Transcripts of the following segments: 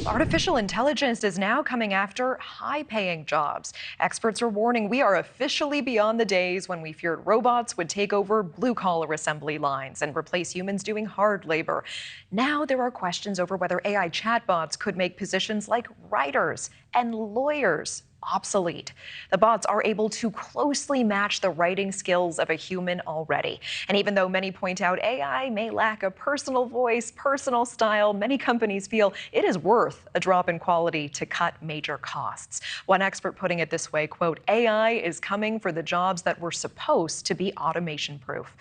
Artificial intelligence is now coming after high-paying jobs. Experts are warning we are officially beyond the days when we feared robots would take over blue-collar assembly lines and replace humans doing hard labor. Now there are questions over whether AI chatbots could make positions like writers and lawyers obsolete. The bots are able to closely match the writing skills of a human already. And even though many point out AI may lack a personal voice, personal style, many companies feel it is worth a drop in quality to cut major costs. One expert putting it this way, quote, AI is coming for the jobs that were supposed to be automation proof.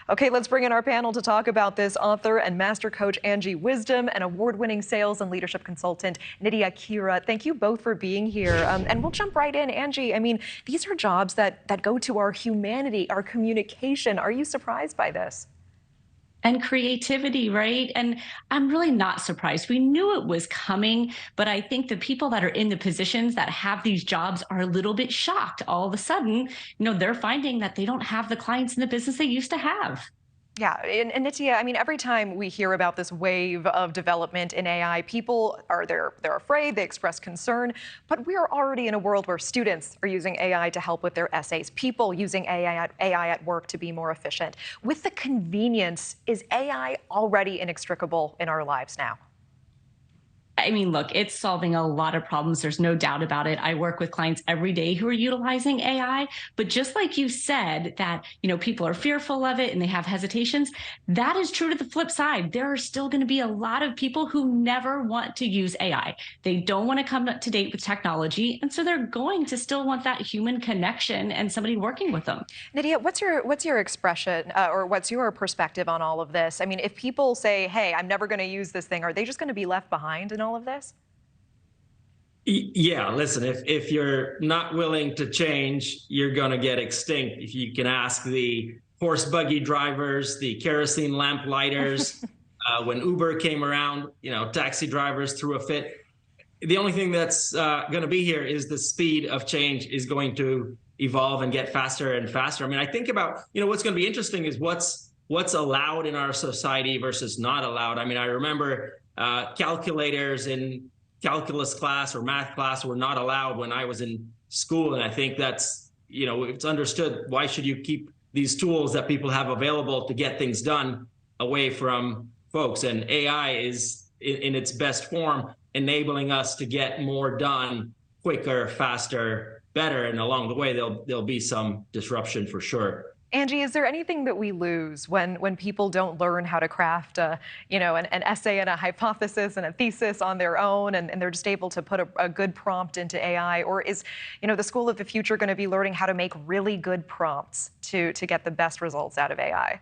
Okay, let's bring in our panel to talk about this. Author and master coach Angie Wisdom and award-winning sales and leadership consultant Nydia Kira. Thank you both for being here. And we'll jump right in. Angie, I mean, these are jobs that go to our humanity, our communication. Are you surprised by this? And creativity, right? And I'm really not surprised. We knew it was coming, but I think the people that are in the positions that have these jobs are a little bit shocked. All of a sudden, they're finding that they don't have the clients in the business they used to have. Yeah, and Nitya, I mean, every time we hear about this wave of development in AI, people are they're afraid, they express concern, but we are already in a world where students are using AI to help with their essays, people using AI at work to be more efficient. With the convenience, is AI already inextricable in our lives now? I mean, look, it's solving a lot of problems. There's no doubt about it. I work with clients every day who are utilizing AI. But just like you said, that, people are fearful of it and they have hesitations, that is true to the flip side. There are still going to be a lot of people who never want to use AI. They don't want to come up to date with technology. And so they're going to still want that human connection and somebody working with them. Nydia, what's your expression or what's your perspective on all of this? I mean, if people say, hey, I'm never going to use this thing, are they just going to be left behind in all of this? Yeah, listen, if you're not willing to change, you're going to get extinct. If you can ask the horse buggy drivers, the kerosene lamp lighters, when Uber came around, taxi drivers threw a fit. The only thing that's going to be here is the speed of change is going to evolve and get faster and faster. I mean, I think about, what's going to be interesting is what's allowed in our society versus not allowed. I mean, I remember calculators in calculus class or math class were not allowed when I was in school. And I think that's, it's understood. Why should you keep these tools that people have available to get things done away from folks? And AI is in its best form, enabling us to get more done quicker, faster, better. And along the way, there'll be some disruption for sure. Angie, is there anything that we lose when people don't learn how to craft an essay and a hypothesis and a thesis on their own, and they're just able to put a good prompt into AI? Or is, the school of the future going to be learning how to make really good prompts to get the best results out of AI?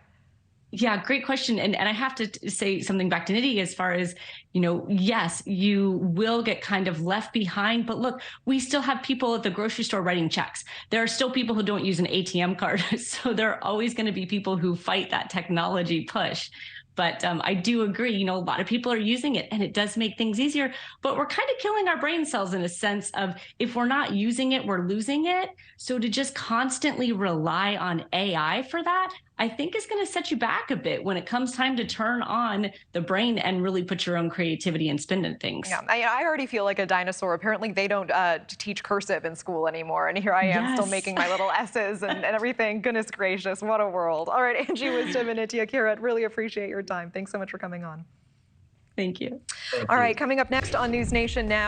Yeah, great question. And I have to say something back to Nidhi as far as, yes, you will get kind of left behind. But look, we still have people at the grocery store writing checks. There are still people who don't use an ATM card. So there are always going to be people who fight that technology push. But I do agree, a lot of people are using it and it does make things easier, but we're kind of killing our brain cells in a sense of if we're not using it, we're losing it. So to just constantly rely on AI for that, I think is going to set you back a bit when it comes time to turn on the brain and really put your own creativity and spin in things. Yeah, I already feel like a dinosaur. Apparently they don't teach cursive in school anymore. And here I am still making my little S's and everything. Goodness gracious, what a world. All right, Angie Wisdom and Nydia Kira, really appreciate your time. Thanks so much for coming on. Thank you. All right, coming up next on News Nation Now.